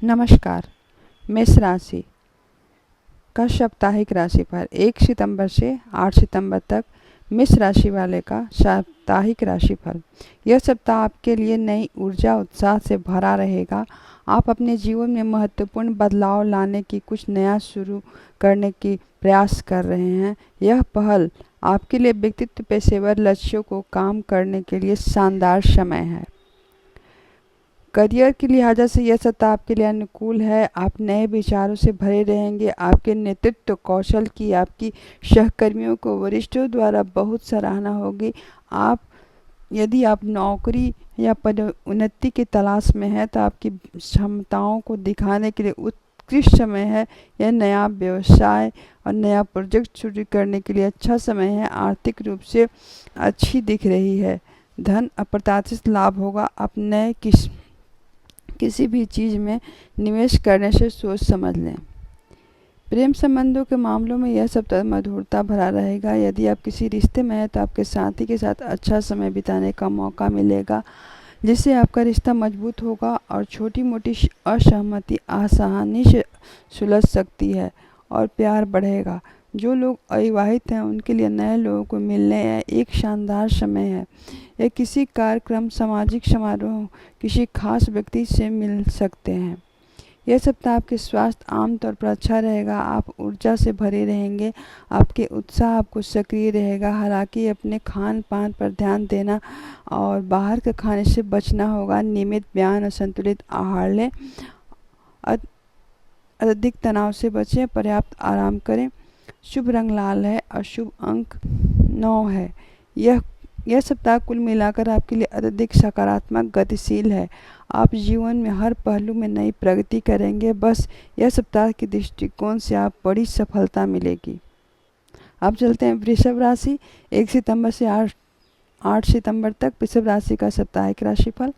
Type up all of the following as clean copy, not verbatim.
नमस्कार। मेष राशि का साप्ताहिक राशिफल 1 सितंबर से 8 सितंबर तक मेष राशि वाले का साप्ताहिक राशिफल। यह सप्ताह आपके लिए नई ऊर्जा उत्साह से भरा रहेगा। आप अपने जीवन में महत्वपूर्ण बदलाव लाने की कुछ नया शुरू करने की प्रयास कर रहे हैं। यह पहल आपके लिए व्यक्तित्व पेशेवर लक्ष्यों को काम करने के लिए शानदार समय है। करियर के लिहाजा से यह सप्ताह आपके लिए अनुकूल है। आप नए विचारों से भरे रहेंगे। आपके नेतृत्व कौशल की आपकी सहकर्मियों को वरिष्ठों द्वारा बहुत सराहना होगी। यदि आप नौकरी या पदोन्नति की तलाश में हैं तो आपकी क्षमताओं को दिखाने के लिए उत्कृष्ट समय है। यह नया व्यवसाय और नया प्रोजेक्ट शुरू करने के लिए अच्छा समय है। आर्थिक रूप से अच्छी दिख रही है। धन अप्रत्याशित लाभ होगा। आप नए किसी भी चीज़ में निवेश करने से सोच समझ लें। प्रेम संबंधों के मामलों में यह सप्ताह मधुरता भरा रहेगा। यदि आप किसी रिश्ते में हैं तो आपके साथी के साथ अच्छा समय बिताने का मौका मिलेगा, जिससे आपका रिश्ता मजबूत होगा और छोटी मोटी असहमति आसानी से सुलझ सकती है और प्यार बढ़ेगा। जो लोग अविवाहित हैं उनके लिए नए लोगों को मिलने एक शानदार समय है। यह किसी कार्यक्रम, सामाजिक समारोह, किसी खास व्यक्ति से मिल सकते हैं। यह सप्ताह आपके स्वास्थ्य आमतौर पर अच्छा रहेगा। आप ऊर्जा से भरे रहेंगे। आपके उत्साह आपको सक्रिय रहेगा। हालांकि अपने खान पान पर ध्यान देना और बाहर के खाने से बचना होगा। नियमित व्यायाम और संतुलित आहार लें। अधिक तनाव से बचें। पर्याप्त आराम करें। शुभ रंग लाल है और शुभ अंक 9 है। यह सप्ताह कुल मिलाकर आपके लिए अत्यधिक सकारात्मक गतिशील है। आप जीवन में हर पहलू में नई प्रगति करेंगे। बस यह सप्ताह के दृष्टिकोण से आप बड़ी सफलता मिलेगी। अब चलते हैं वृषभ राशि। 1 सितंबर से 8 सितंबर तक वृषभ राशि का साप्ताहिक राशिफल।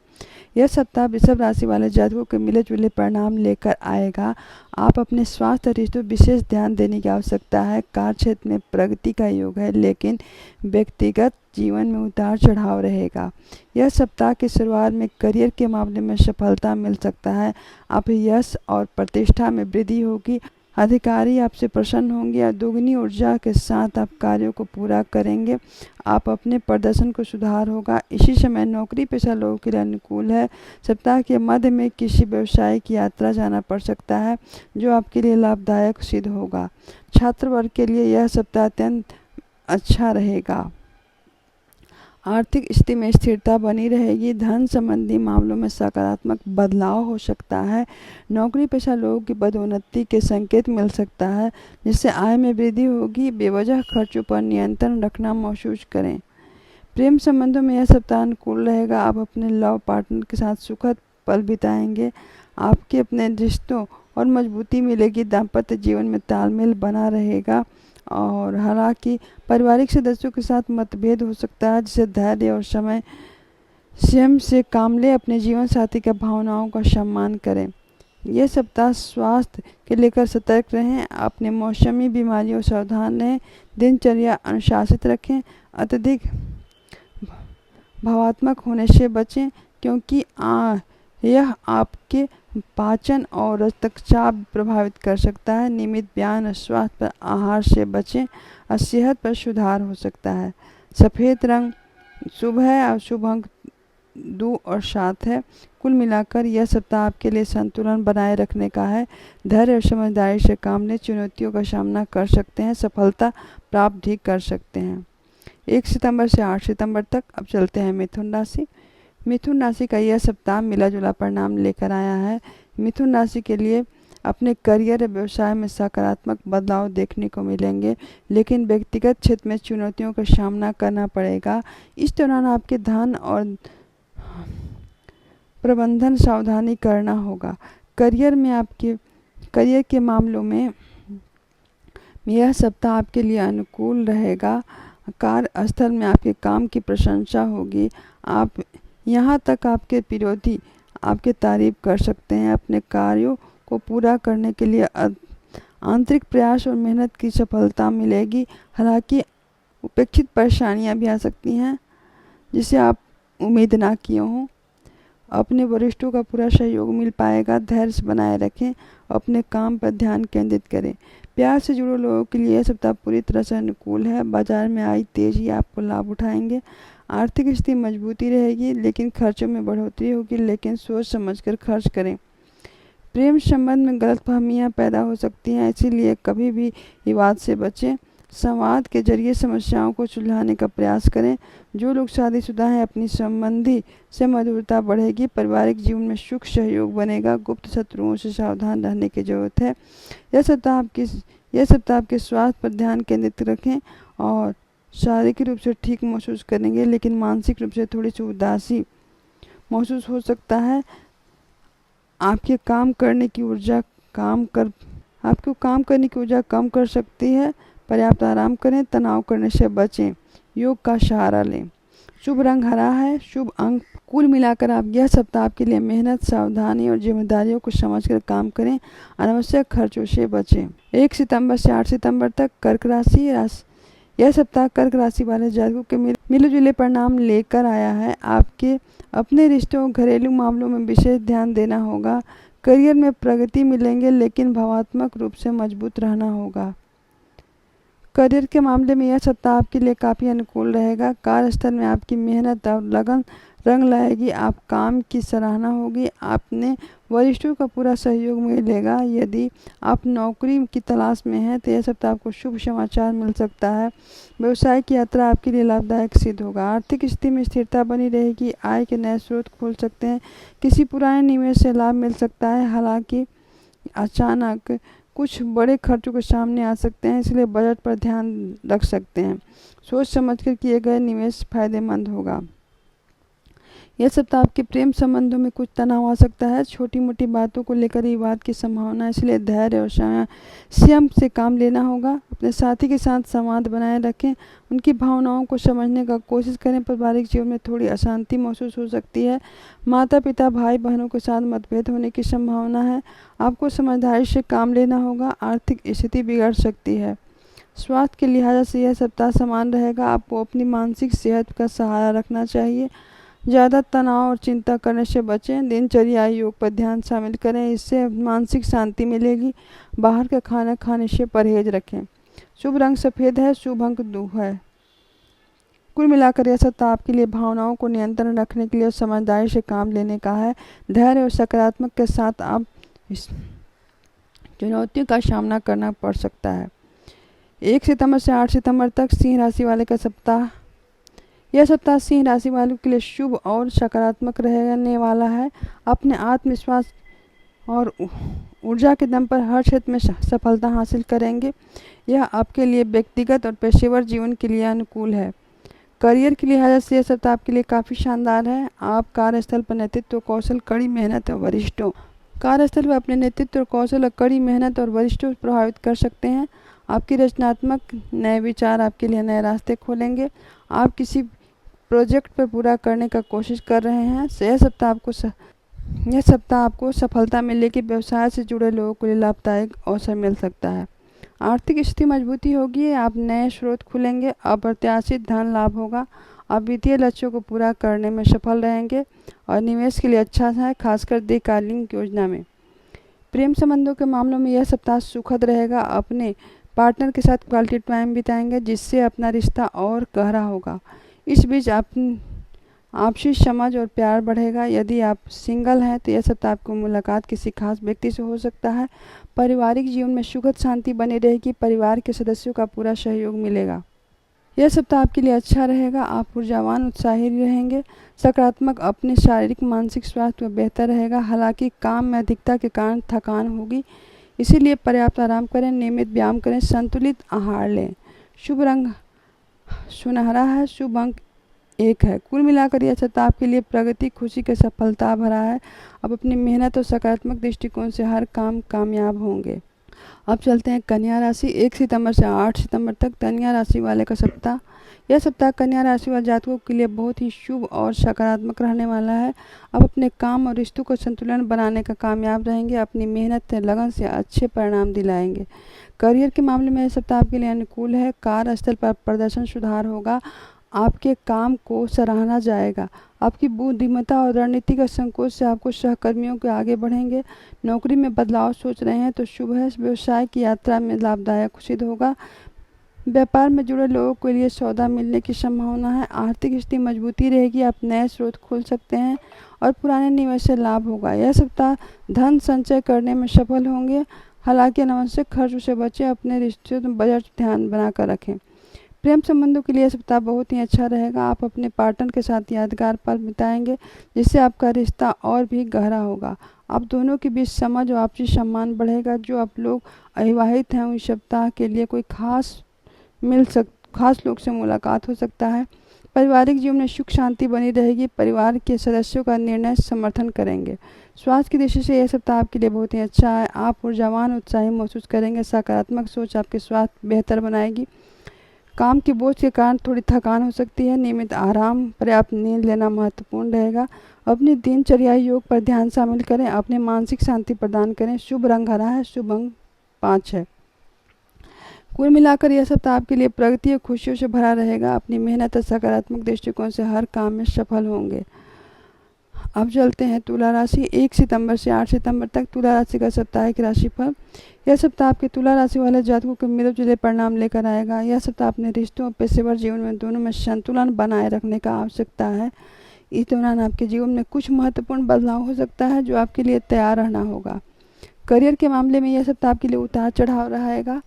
यह सप्ताह वृषभ राशि वाले जातकों के मिले जुले परिणाम लेकर आएगा। आप अपने स्वास्थ्य और रिश्तों विशेष ध्यान देने की आवश्यकता है। कार्य क्षेत्र में प्रगति का योग है, लेकिन व्यक्तिगत जीवन में उतार चढ़ाव रहेगा। यह सप्ताह की शुरुआत में करियर के मामले में सफलता मिल सकता है। आप यश और प्रतिष्ठा में वृद्धि होगी। अधिकारी आपसे प्रसन्न होंगे और दोगुनी ऊर्जा के साथ आप कार्यों को पूरा करेंगे। आप अपने प्रदर्शन को सुधार होगा। इसी समय नौकरी पेशा लोगों के लिए अनुकूल है। सप्ताह के मध्य में किसी व्यवसाय की यात्रा जाना पड़ सकता है, जो आपके लिए लाभदायक सिद्ध होगा। छात्र वर्ग के लिए यह सप्ताह अत्यंत अच्छा रहेगा। आर्थिक स्थिति में स्थिरता बनी रहेगी। धन संबंधी मामलों में सकारात्मक बदलाव हो सकता है। नौकरी पेशा लोगों की पदोन्नति के संकेत मिल सकता है, जिससे आय में वृद्धि होगी। बेवजह खर्चों पर नियंत्रण रखना महसूस करें। प्रेम संबंधों में यह सप्ताह अनुकूल रहेगा। आप अपने लव पार्टनर के साथ सुखद पल बिताएंगे। आपके अपने रिश्तों और मजबूती मिलेगी। दाम्पत्य जीवन में तालमेल बना रहेगा और हालांकि पारिवारिक सदस्यों के साथ मतभेद हो सकता है, जिसे धैर्य और संयम से काम लें। अपने जीवन साथी की भावनाओं का सम्मान करें। यह सप्ताह स्वास्थ्य के लेकर सतर्क रहें। अपने मौसमी बीमारियों से सावधान रहें। दिनचर्या अनुशासित रखें। अत्यधिक भावात्मक होने से बचें, क्योंकि यह आपके पाचन और रक्तचाप प्रभावित कर सकता है। नियमित व्यायाम और स्वास्थ्य पर आहार से बचें और सेहत पर सुधार हो सकता है। सफ़ेद रंग शुभ है और शुभ अंक 2 और 7 है। कुल मिलाकर यह सप्ताह आपके लिए संतुलन बनाए रखने का है। धैर्य और समझदारी से काम लें। चुनौतियों का सामना कर सकते हैं। सफलता प्राप्त भी कर सकते हैं। 1 सितंबर से 8 सितंबर तक। अब चलते हैं मिथुन राशि। मिथुन राशि का यह सप्ताह मिला जुला परिणाम लेकर आया है। मिथुन राशि के लिए अपने करियर और व्यवसाय में सकारात्मक बदलाव देखने को मिलेंगे, लेकिन व्यक्तिगत क्षेत्र में चुनौतियों का सामना करना पड़ेगा। इस दौरान आपके धन और प्रबंधन सावधानी करना होगा। करियर के मामलों में यह सप्ताह आपके लिए अनुकूल रहेगा। कार्यस्थल में आपके काम की प्रशंसा होगी। आप यहाँ तक आपके विरोधी आपकी तारीफ कर सकते हैं। अपने कार्यों को पूरा करने के लिए आंतरिक प्रयास और मेहनत की सफलता मिलेगी। हालांकि उपेक्षित परेशानियां भी आ सकती हैं, जिसे आप उम्मीद ना किए हों। अपने वरिष्ठों का पूरा सहयोग मिल पाएगा। धैर्य बनाए रखें, अपने काम पर ध्यान केंद्रित करें। प्यार से जुड़े लोगों के लिए यह सप्ताह पूरी तरह से अनुकूल है। बाजार में आई तेजी आपको लाभ उठाएंगे। आर्थिक स्थिति मजबूती रहेगी, लेकिन खर्चों में बढ़ोतरी होगी, लेकिन सोच समझकर खर्च करें। प्रेम संबंध में गलतफहमियां पैदा हो सकती हैं, इसीलिए कभी भी विवाद से बचें। संवाद के जरिए समस्याओं को सुलझाने का प्रयास करें। जो लोग शादीशुदा हैं, अपनी संबंधी से मधुरता बढ़ेगी। पारिवारिक जीवन में सुख सहयोग बनेगा। गुप्त शत्रुओं से सावधान रहने की जरूरत है। यह सप्ताह आपके स्वास्थ्य पर ध्यान केंद्रित रखें और शारीरिक रूप से ठीक महसूस करेंगे, लेकिन मानसिक रूप से थोड़ी सी उदासी महसूस हो सकता है। आपके काम करने की ऊर्जा कम कर सकती है। पर्याप्त आराम करें, तनाव करने से बचें, योग का सहारा लें। शुभ रंग हरा है, शुभ अंक। कुल मिलाकर आप यह सप्ताह आपके लिए मेहनत, सावधानी और जिम्मेदारियों को समझकर काम करें। अनावश्यक खर्चों से बचें। 1 सितंबर से 8 सितंबर तक कर्क राशि। यह सप्ताह कर्क राशि वाले जातकों के मिले जुले परिणाम लेकर आया है। आपके अपने रिश्तों, घरेलू मामलों में विशेष ध्यान देना होगा। करियर में प्रगति मिलेंगे, लेकिन भावनात्मक रूप से मजबूत रहना होगा। करियर के मामले में यह सप्ताह आपके लिए काफ़ी अनुकूल रहेगा। कार्यस्थल में आपकी मेहनत और लगन रंग लाएगी। आप काम की सराहना होगी। आपने वरिष्ठों का पूरा सहयोग मिलेगा। यदि आप नौकरी की तलाश में हैं तो यह सप्ताह आपको शुभ समाचार मिल सकता है। व्यवसायिक यात्रा आपके लिए लाभदायक सिद्ध होगा। आर्थिक स्थिति में स्थिरता बनी रहेगी। आय के नए स्रोत खुल सकते हैं। किसी पुराने निवेश से लाभ मिल सकता है। हालांकि अचानक कुछ बड़े खर्चों के सामने आ सकते हैं, इसलिए बजट पर ध्यान रख सकते हैं। सोच समझकर किए गए निवेश फायदेमंद होगा। यह सप्ताह आपके प्रेम संबंधों में कुछ तनाव आ सकता है। छोटी मोटी बातों को लेकर विवाद की संभावना है, इसलिए धैर्य और संयम से काम लेना होगा। अपने साथी के साथ संवाद बनाए रखें, उनकी भावनाओं को समझने का कोशिश करें। पारिवारिक जीवन में थोड़ी अशांति महसूस हो सकती है। माता पिता, भाई बहनों के साथ मतभेद होने की संभावना है। आपको समझदारी से काम लेना होगा। आर्थिक स्थिति बिगड़ सकती है। स्वास्थ्य के लिहाज से यह सप्ताह समान रहेगा। आपको अपनी मानसिक सेहत का सहारा रखना चाहिए। ज़्यादा तनाव और चिंता करने से बचें। दिनचर्या योग पर ध्यान शामिल करें, इससे मानसिक शांति मिलेगी। बाहर का खाना खाने से परहेज रखें। शुभ रंग सफ़ेद है, शुभ अंक 2 है। कुल मिलाकर यह सप्ताह आपके लिए भावनाओं को नियंत्रण रखने के लिए समझदारी से काम लेने का है। धैर्य और सकारात्मक के साथ आप इस चुनौतियों का सामना करना पड़ सकता है। 1 सितंबर से 8 सितंबर तक सिंह राशि वाले का सप्ताह। यह सप्ताह सिंह राशि वालों के लिए शुभ और सकारात्मक रहने वाला है। अपने आत्मविश्वास और ऊर्जा के दम पर हर क्षेत्र में सफलता हासिल करेंगे। यह आपके लिए व्यक्तिगत और पेशेवर जीवन के लिए अनुकूल है। करियर के लिहाज से यह सप्ताह आपके लिए काफ़ी शानदार है। आप कार्यस्थल पर नेतृत्व कौशल, कड़ी मेहनत और कार्यस्थल पर अपने नेतृत्व कौशल और कड़ी मेहनत और वरिष्ठों को प्रभावित कर सकते हैं। आपकी रचनात्मक नए विचार आपके लिए नए रास्ते खोलेंगे। आप किसी प्रोजेक्ट पर पूरा करने का कोशिश कर रहे हैं। यह सप्ताह आपको सफलता मिलेगी। व्यवसाय से जुड़े लोगों के लिए लाभदायक अवसर मिल सकता है। आर्थिक स्थिति मजबूती होगी। आप नए स्रोत खुलेंगे। अप्रत्याशित धन लाभ होगा। आप वित्तीय लक्ष्यों को पूरा करने में सफल रहेंगे और निवेश के लिए अच्छा है, खासकर दीर्घकालीन योजना में। प्रेम संबंधों के मामलों में यह सप्ताह सुखद रहेगा। अपने पार्टनर के साथ क्वालिटी टाइम बिताएंगे, जिससे अपना रिश्ता और गहरा होगा। इस बीच आपसी समझ और प्यार बढ़ेगा। यदि आप सिंगल हैं तो यह सप्ताह आपको मुलाकात किसी खास व्यक्ति से हो सकता है। पारिवारिक जीवन में सुखद शांति बनी रहेगी। परिवार के सदस्यों का पूरा सहयोग मिलेगा। यह सप्ताह आपके लिए अच्छा रहेगा। आप ऊर्जावान, उत्साही रहेंगे। सकारात्मक। अपने शारीरिक मानसिक स्वास्थ्य बेहतर रहेगा। हालांकि काम में अधिकता के कारण थकान होगी, इसीलिए पर्याप्त आराम करें, नियमित व्यायाम करें, संतुलित आहार लें। शुभ रंग सुनहरा है, शुभ अंक 1 है। कुल मिलाकर यह सप्ताह आपके लिए प्रगति, खुशी के सफलता भरा है। अब अपनी मेहनत और सकारात्मक दृष्टिकोण से हर काम कामयाब होंगे। अब चलते हैं कन्या राशि। 1 सितंबर से 8 सितंबर तक कन्या राशि वाले का सप्ताह। यह सप्ताह कन्या राशि वाले जातकों के लिए बहुत ही शुभ और सकारात्मक रहने वाला है। आप अपने काम और रिश्तों को संतुलन बनाने का कामयाब रहेंगे। अपनी मेहनत से, लगन से अच्छे परिणाम दिलाएंगे। करियर के मामले में यह सप्ताह आपके लिए अनुकूल है। कार्यस्थल पर प्रदर्शन सुधार होगा। आपके काम को सराहा जाएगा। आपकी बुद्धिमत्ता और रणनीतिक संकोच से आपको सहकर्मियों के आगे बढ़ेंगे। नौकरी में बदलाव सोच रहे हैं तो शुभ है। व्यवसाय की यात्रा में लाभदायक सिद्ध होगा। व्यापार में जुड़े लोगों के लिए सौदा मिलने की संभावना है। आर्थिक स्थिति मजबूती रहेगी। आप नए स्रोत खोल सकते हैं और पुराने निवेश से लाभ होगा। यह सप्ताह धन संचय करने में सफल होंगे। हालांकि अनावश्यक खर्चों से बचें। अपने रिश्तों में बजट ध्यान बनाकर रखें। प्रेम संबंधों के लिए यह सप्ताह बहुत ही अच्छा रहेगा। आप अपने पार्टनर के साथ यादगार पल बिताएंगे जिससे आपका रिश्ता और भी गहरा होगा। आप दोनों के बीच समझ और आपसी सम्मान बढ़ेगा। जो आप लोग अविवाहित हैं उस सप्ताह के लिए कोई खास लोग से मुलाकात हो सकता है। पारिवारिक जीवन में सुख शांति बनी रहेगी। परिवार के सदस्यों का निर्णय समर्थन करेंगे। स्वास्थ्य की दृष्टि से यह सप्ताह आपके लिए बहुत ही अच्छा है। आप ऊर्जावान उत्साही महसूस करेंगे। सकारात्मक सोच आपके स्वास्थ्य बेहतर बनाएगी। काम के बोझ के कारण थोड़ी थकान हो सकती है। नियमित आराम, पर्याप्त नींद लेना महत्वपूर्ण रहेगा। अपनी दिनचर्या योग पर ध्यान शामिल करें। अपने मानसिक शांति प्रदान करें। शुभ रंग हरा है। शुभ अंक 5 है। कुल मिलाकर यह सप्ताह आपके लिए प्रगति और खुशियों से भरा रहेगा। अपनी मेहनत और सकारात्मक दृष्टिकोण से हर काम में सफल होंगे। अब चलते हैं तुला राशि। 1 सितंबर से 8 सितंबर तक तुला राशि का साप्ताहिक राशिफल। यह सप्ताह आपके तुला राशि वाले जातकों के मिले-जुले परिणाम लेकर आएगा। यह सप्ताह अपने रिश्तों और पेशेवर जीवन में दोनों में संतुलन बनाए रखने का आवश्यकता है। इस दौरान आपके जीवन में कुछ महत्वपूर्ण बदलाव हो सकता है जो आपके लिए तैयार रहना होगा। करियर के मामले में यह सप्ताह आपके लिए उतार चढ़ाव रहेगा।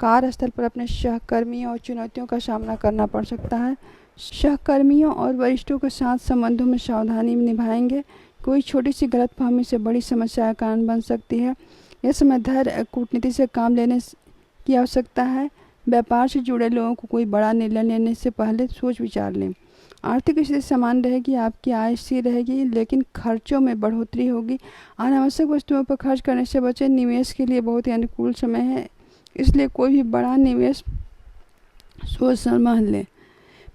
कार्यस्थल पर अपने सहकर्मियों और चुनौतियों का सामना करना पड़ सकता है। सहकर्मियों और वरिष्ठों के साथ संबंधों में सावधानी निभाएंगे। कोई छोटी सी गलतफहमी से बड़ी समस्या का कारण बन सकती है। यह समय धैर्य और कूटनीति से काम लेने की आवश्यकता है। व्यापार से जुड़े लोगों को कोई बड़ा निर्णय लेने से पहले सोच विचार लें। आर्थिक स्थिति समान रहेगी। आपकी आय स्थिर रहेगी लेकिन खर्चों में बढ़ोतरी होगी। अनावश्यक वस्तुओं पर खर्च करने से बचें। निवेश के लिए बहुत ही अनुकूल समय है, इसलिए कोई भी बड़ा निवेश सोच समझ लें।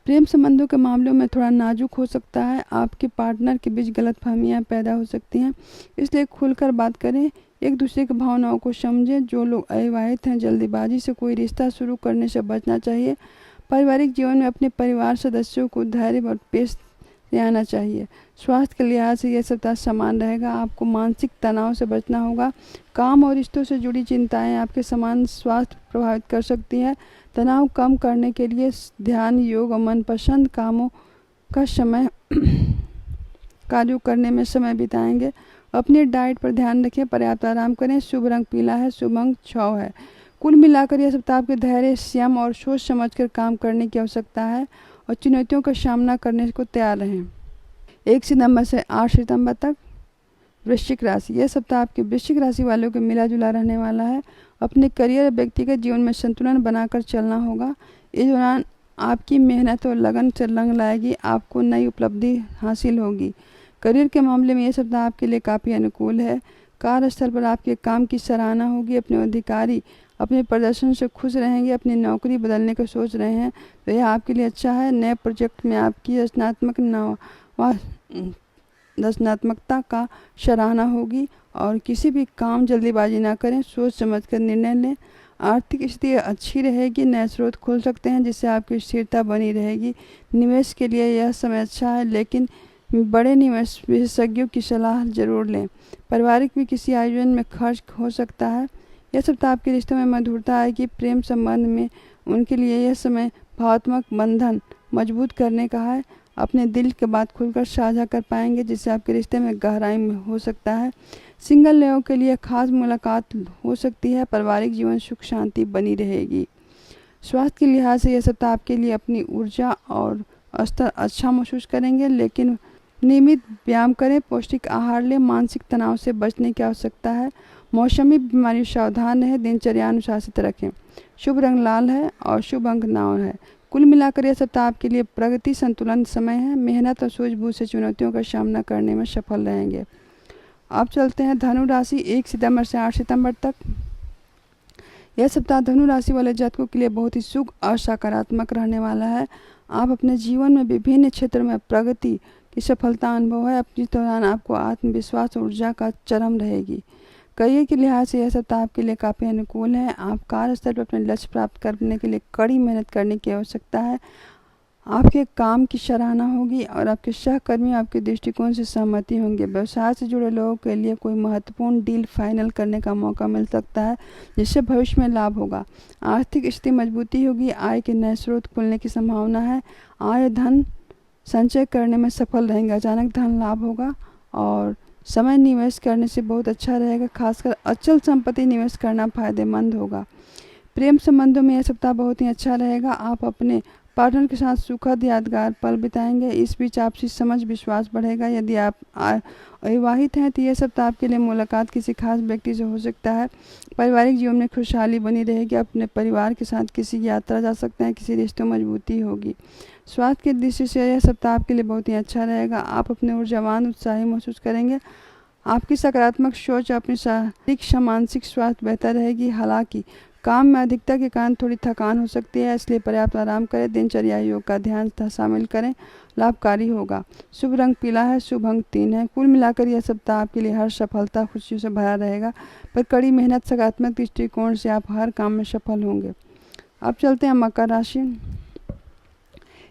प्रेम संबंधों के मामलों में थोड़ा नाजुक हो सकता है। आपके पार्टनर के बीच गलतफहमियां पैदा हो सकती हैं, इसलिए खुलकर बात करें। एक दूसरे की भावनाओं को समझें। जो लोग अविवाहित हैं जल्दबाजी से कोई रिश्ता शुरू करने से बचना चाहिए। पारिवारिक जीवन में अपने परिवार सदस्यों को धैर्य और पेश आना चाहिए। स्वास्थ्य के लिहाज से यह सप्ताह समान रहेगा। आपको मानसिक तनाव से बचना होगा। काम और रिश्तों से जुड़ी चिंताएं आपके समान स्वास्थ्य प्रभावित कर सकती हैं। तनाव कम करने के लिए ध्यान, योग और मनपसंद कामों का समय कार्यों करने में समय बिताएंगे। अपनी डाइट पर ध्यान रखें। पर्याप्त आराम करें। शुभ रंग पीला है। शुभ अंक 6 है। कुल मिलाकर यह सप्ताह आपके धैर्य, संयम और सोच समझकर काम करने की आवश्यकता है और चुनौतियों का सामना करने को तैयार रहें। 1 सितंबर से 8 सितंबर तक वृश्चिक राशि। यह सप्ताह आपके वृश्चिक राशि वालों के मिला जुला रहने वाला है। अपने करियर और व्यक्तिगत जीवन में संतुलन बनाकर चलना होगा। इस दौरान आपकी मेहनत और लगन से रंग लाएगी। आपको नई उपलब्धि हासिल होगी। करियर के मामले में यह सप्ताह आपके लिए काफ़ी अनुकूल है। कार्यस्थल पर आपके काम की सराहना होगी। अपने अधिकारी अपने प्रदर्शन से खुश रहेंगे। अपनी नौकरी बदलने का सोच रहे हैं तो यह आपके लिए अच्छा है। नए प्रोजेक्ट में आपकी रचनात्मकता का सराहना होगी और किसी भी काम जल्दीबाजी ना करें। सोच समझकर निर्णय लें। आर्थिक स्थिति अच्छी रहेगी। नए स्रोत खोल सकते हैं जिससे आपकी स्थिरता बनी रहेगी। निवेश के लिए यह समय अच्छा है लेकिन बड़े निवेश विशेषज्ञों की सलाह जरूर लें। पारिवारिक भी किसी आयोजन में खर्च हो सकता है। यह सप्ताह आपके रिश्तों में मधुरता आएगी। प्रेम संबंध में उनके लिए यह समय भावनात्मक बंधन मजबूत करने का है। अपने दिल की बात खुलकर साझा कर पाएंगे जिससे आपके रिश्ते में गहराई में हो सकता है। सिंगल लोगों के लिए खास मुलाकात हो सकती है। पारिवारिक जीवन सुख शांति बनी रहेगी। स्वास्थ्य के लिहाज से यह सप्ताह आपके लिए अपनी ऊर्जा और स्तर अच्छा महसूस करेंगे लेकिन नियमित व्यायाम करें। पौष्टिक आहार लें। मानसिक तनाव से बचने की आवश्यकता है। मौसमी बीमारी सावधान रहें। दिनचर्या अनुशासित रखें। शुभ रंग लाल है और शुभ अंक 9 है। कुल मिलाकर यह सप्ताह आपके लिए प्रगति संतुलन समय है। मेहनत और सूझबूझ से चुनौतियों का सामना करने में सफल रहेंगे। अब चलते हैं धनु राशि। 1 सितंबर से 8 सितंबर तक। यह सप्ताह धनु राशि वाले जातकों के लिए बहुत ही सुख और सकारात्मक रहने वाला है। आप अपने जीवन में विभिन्न क्षेत्रों में प्रगति की सफलता अनुभव है। अपने दौरान आपको आत्मविश्वास और ऊर्जा का चरम रहेगी। करियर के लिहाज से यह सप्ताह आपके लिए काफ़ी अनुकूल है। आप कार्यस्थल पर अपने लक्ष्य प्राप्त करने के लिए कड़ी मेहनत करने की आवश्यकता है। आपके काम की सराहना होगी और आपके सहकर्मी आपके दृष्टिकोण से सहमति होंगे। व्यवसाय से जुड़े लोगों के लिए कोई महत्वपूर्ण डील फाइनल करने का मौका मिल सकता है, जिससे भविष्य में लाभ होगा। आर्थिक स्थिति मजबूती होगी, आय के नए स्रोत खुलने की संभावना है। आय धन संचय करने में सफल रहेंगे, अचानक धन लाभ होगा और समय निवेश करने से बहुत अच्छा रहेगा। खासकर अचल संपत्ति निवेश करना फायदेमंद होगा। प्रेम संबंधों में यह सप्ताह बहुत ही अच्छा रहेगा। आप अपने पार्टनर के साथ सुखद यादगार पल बिताएंगे। इस बीच आपसी समझ विश्वास बढ़ेगा। यदि आप अविवाहित हैं तो यह सप्ताह आपके लिए मुलाकात किसी खास व्यक्ति से हो सकता है। पारिवारिक जीवन में खुशहाली बनी रहेगी। अपने परिवार के साथ किसी यात्रा जा सकते हैं, किसी रिश्तों में मजबूती होगी। स्वास्थ्य की दृष्टि से यह सप्ताह आपके लिए बहुत ही अच्छा रहेगा। आप अपने ऊर्जावान उत्साही महसूस करेंगे। आपकी सकारात्मक सोच अपनी शारीरिक मानसिक स्वास्थ्य बेहतर रहेगी। हालांकि काम में अधिकता के कारण थोड़ी थकान हो सकती है, इसलिए पर्याप्त आराम करें। दिनचर्या योग का ध्यान शामिल करें, लाभकारी होगा। शुभ रंग पीला है, शुभ अंक 3 है। कुल मिलाकर यह सप्ताह आपके लिए हर सफलता खुशियों से भरा रहेगा, पर कड़ी मेहनत सकारात्मक दृष्टिकोण से आप हर काम में सफल होंगे। अब चलते हैं मकर राशि।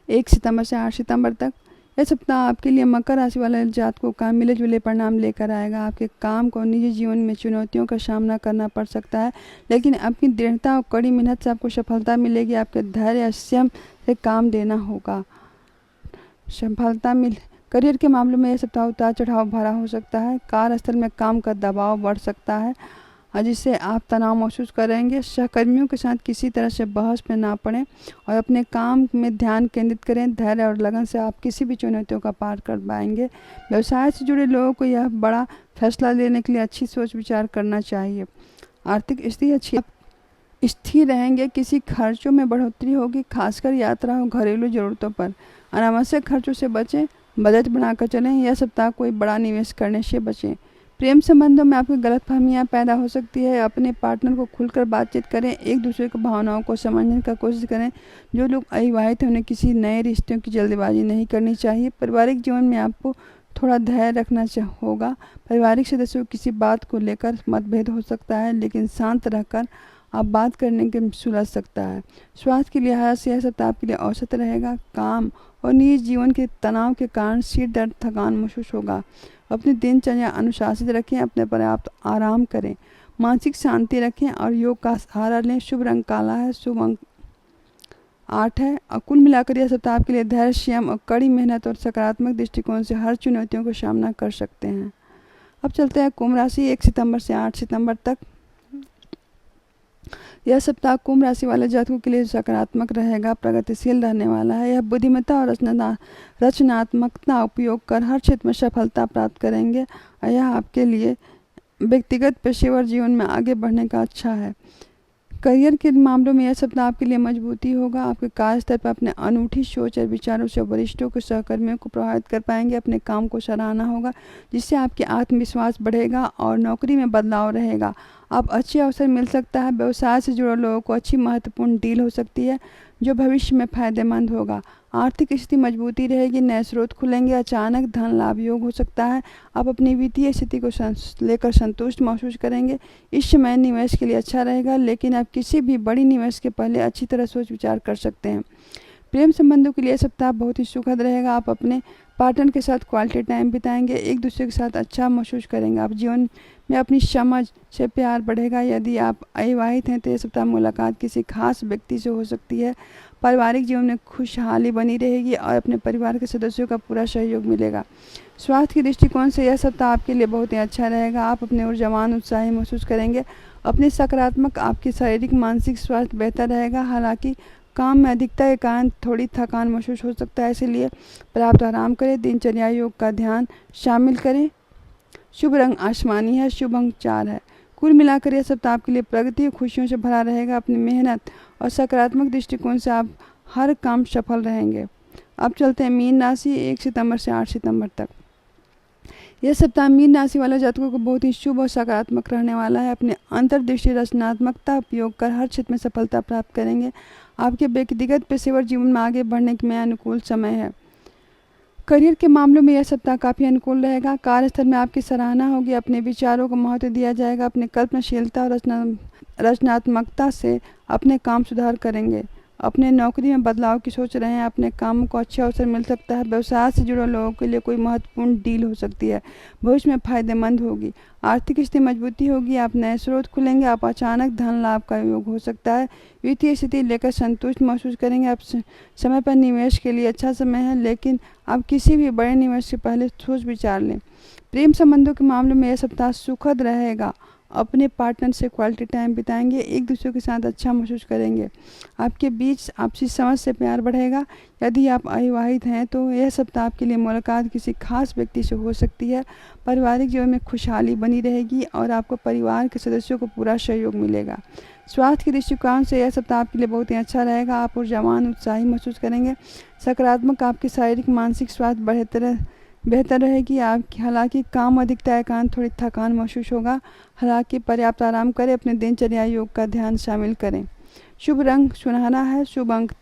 1 सितंबर से 8 सितंबर तक यह सप्ताह आपके लिए मकर राशि वाले जातकों का मिले जुले परिणाम लेकर आएगा। आपके काम को निजी जीवन में चुनौतियों का सामना करना पड़ सकता है, लेकिन अपनी दृढ़ता और कड़ी मेहनत से आपको सफलता मिलेगी। आपके धैर्य और संयम से काम देना होगा, सफलता मिल। करियर के मामलों में यह सप्ताह उतार चढ़ाव भरा हो सकता है। कार्यस्थल में काम का दबाव बढ़ सकता है जिससे आप तनाव महसूस करेंगे। सहकर्मियों के साथ किसी तरह से बहस में ना पड़ें और अपने काम में ध्यान केंद्रित करें। धैर्य और लगन से आप किसी भी चुनौतियों का पार कर पाएंगे। व्यवसाय से जुड़े लोगों को यह बड़ा फैसला लेने के लिए अच्छी सोच विचार करना चाहिए। आर्थिक स्थिति अच्छी, स्थिर रहेंगे। किसी खर्चों में बढ़ोतरी होगी, खासकर यात्रा और घरेलू ज़रूरतों पर। अनावश्यक खर्चों से बचें, बजट बनाकर चलें। यह सप्ताह कोई बड़ा निवेश करने से बचें। प्रेम संबंधों में आपकी गलतफहमियां पैदा हो सकती है। अपने पार्टनर को खुलकर बातचीत करें, एक दूसरे की भावनाओं को समझने का कोशिश करें। जो लोग अविवाहित हैं उन्हें किसी नए रिश्तों की जल्दबाजी नहीं करनी चाहिए। पारिवारिक जीवन में आपको थोड़ा धैर्य रखना होगा। पारिवारिक सदस्यों की किसी बात को लेकर मतभेद हो सकता है, लेकिन शांत रहकर आप बात करने के सुलझ सकता है। स्वास्थ्य के लिहाज से यह सप्ताह आपके लिए औसत रहेगा। काम और निजी जीवन के तनाव के कारण सिर दर्द, थकान महसूस होगा। अपनी दिनचर्या अनुशासित रखें, अपने पर्याप्त आराम करें, मानसिक शांति रखें और योग का सहारा लें। शुभ रंग काला है, शुभ अंक 8 है। और कुल मिलाकर यह सप्ताह आपके लिए धैर्य, संयम और कड़ी मेहनत और सकारात्मक दृष्टिकोण से हर चुनौतियों का सामना कर सकते हैं। अब चलते हैं कुंभ राशि। 1 सितंबर से 8 सितंबर तक यह सप्ताह कुंभ राशि वाले जातकों के लिए सकारात्मक रहेगा, प्रगतिशील रहने वाला है। यह बुद्धिमत्ता और रचनात्मकता उपयोग कर हर क्षेत्र में सफलता प्राप्त करेंगे और यह आपके लिए व्यक्तिगत पेशेवर जीवन में आगे बढ़ने का अच्छा है। करियर के मामलों में यह सप्ताह आपके लिए मजबूती होगा। आपके कार्यस्थल पर अपने अनूठी सोच और विचारों से वरिष्ठों को, सहकर्मियों को प्रभावित कर पाएंगे। अपने काम को सराहना होगा, जिससे आपके आत्मविश्वास बढ़ेगा और नौकरी में बदलाव रहेगा। आप अच्छे अवसर मिल सकता है। व्यवसाय से जुड़े लोगों को अच्छी महत्वपूर्ण डील हो सकती है, जो भविष्य में फायदेमंद होगा। आर्थिक स्थिति मजबूती रहेगी, नए स्रोत खुलेंगे, अचानक धन लाभ योग हो सकता है। आप अपनी वित्तीय स्थिति को लेकर संतुष्ट महसूस करेंगे। इस समय निवेश के लिए अच्छा रहेगा, लेकिन आप किसी भी बड़ी निवेश के पहले अच्छी तरह सोच विचार कर सकते हैं। प्रेम संबंधों के लिए सप्ताह बहुत ही सुखद रहेगा। आप अपने पार्टनर के साथ क्वालिटी टाइम बिताएंगे, एक दूसरे के साथ अच्छा महसूस करेंगे। आप जीवन में अपनी समझ से प्यार बढ़ेगा। यदि आप अविवाहित हैं तो यह सप्ताह मुलाकात किसी खास व्यक्ति से हो सकती है। पारिवारिक जीवन में खुशहाली बनी रहेगी और अपने परिवार के सदस्यों का पूरा सहयोग मिलेगा। स्वास्थ्य के दृष्टिकोण से यह सप्ताह आपके लिए बहुत ही अच्छा रहेगा। आप अपने ऊर्जावान उत्साही महसूस करेंगे। अपने सकारात्मक आपकी शारीरिक मानसिक स्वास्थ्य बेहतर रहेगा। हालांकि काम में अधिकता के कारण थोड़ी थकान महसूस हो सकता है, इसलिए पर्याप्त आराम करें। दिनचर्या योग का ध्यान शामिल करें। शुभ रंग आसमानी है, शुभ अंक 4 है। कुल मिलाकर यह सप्ताह आपके लिए प्रगति और खुशियों से भरा रहेगा। अपनी मेहनत और सकारात्मक दृष्टिकोण से आप हर काम सफल रहेंगे। अब चलते हैं मीन राशि। 1 सितंबर से 8 सितंबर तक यह सप्ताह मीन राशि वाले जातकों को बहुत ही शुभ और सकारात्मक रहने वाला है। अपने अंतर्दृष्टि रचनात्मकता उपयोग कर हर क्षेत्र में सफलता प्राप्त करेंगे। आपके व्यक्तिगत पेशेवर जीवन में आगे बढ़ने के में अनुकूल समय है। करियर के मामलों में यह सप्ताह काफ़ी अनुकूल रहेगा। कार्यस्थल में आपकी सराहना होगी। अपने विचारों को महत्व दिया जाएगा। अपने कल्पनाशीलता और रचनात्मकता से अपने काम सुधार करेंगे। अपने नौकरी में बदलाव की सोच रहे हैं, अपने काम को अच्छा अवसर मिल सकता है। व्यवसाय से जुड़े लोगों के लिए कोई महत्वपूर्ण डील हो सकती है, भविष्य में फायदेमंद होगी। आर्थिक स्थिति मजबूती होगी, आप नए स्रोत खुलेंगे, आप अचानक धन लाभ का योग हो सकता है। वित्तीय स्थिति लेकर संतुष्ट महसूस करेंगे, आप समय पर निवेश के लिए अच्छा समय है, लेकिन आप किसी भी बड़े निवेश से पहले सोच विचार लें। प्रेम संबंधों के मामले में यह सप्ताह सुखद रहेगा, अपने पार्टनर से क्वालिटी टाइम बिताएंगे, एक दूसरे के साथ अच्छा महसूस करेंगे, आपके बीच आपसी समझ से प्यार बढ़ेगा। यदि आप अविवाहित हैं तो यह सप्ताह आपके लिए मुलाकात किसी खास व्यक्ति से हो सकती है। पारिवारिक जीवन में खुशहाली बनी रहेगी और आपको परिवार के सदस्यों को पूरा सहयोग मिलेगा। स्वास्थ्य के दृष्टिकोण से यह सप्ताह आपके लिए बहुत ही अच्छा रहेगा, आप ऊर्जावान उत्साही महसूस करेंगे। सकारात्मक आपके शारीरिक मानसिक स्वास्थ्य बेहतर रहेगी। आपकी हालांकि काम अधिकता के कारण थोड़ी थकान महसूस होगा, हालांकि पर्याप्त आराम करें, अपने दिनचर्या योग का ध्यान शामिल करें। शुभ रंग सुनहरा है, शुभ अंक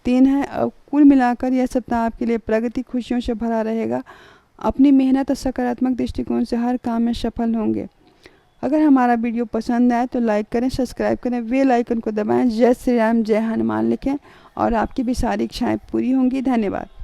3 है। और कुल मिलाकर यह सप्ताह आपके लिए प्रगति खुशियों से भरा रहेगा, अपनी मेहनत और सकारात्मक दृष्टिकोण से हर काम में सफल होंगे। अगर हमारा वीडियो पसंद आए तो लाइक करें, सब्सक्राइब करें, बेल आइकन को दबाएं। जय श्री राम, जय हनुमान लिखें और आपकी भी सारी इच्छाएं पूरी होंगी। धन्यवाद।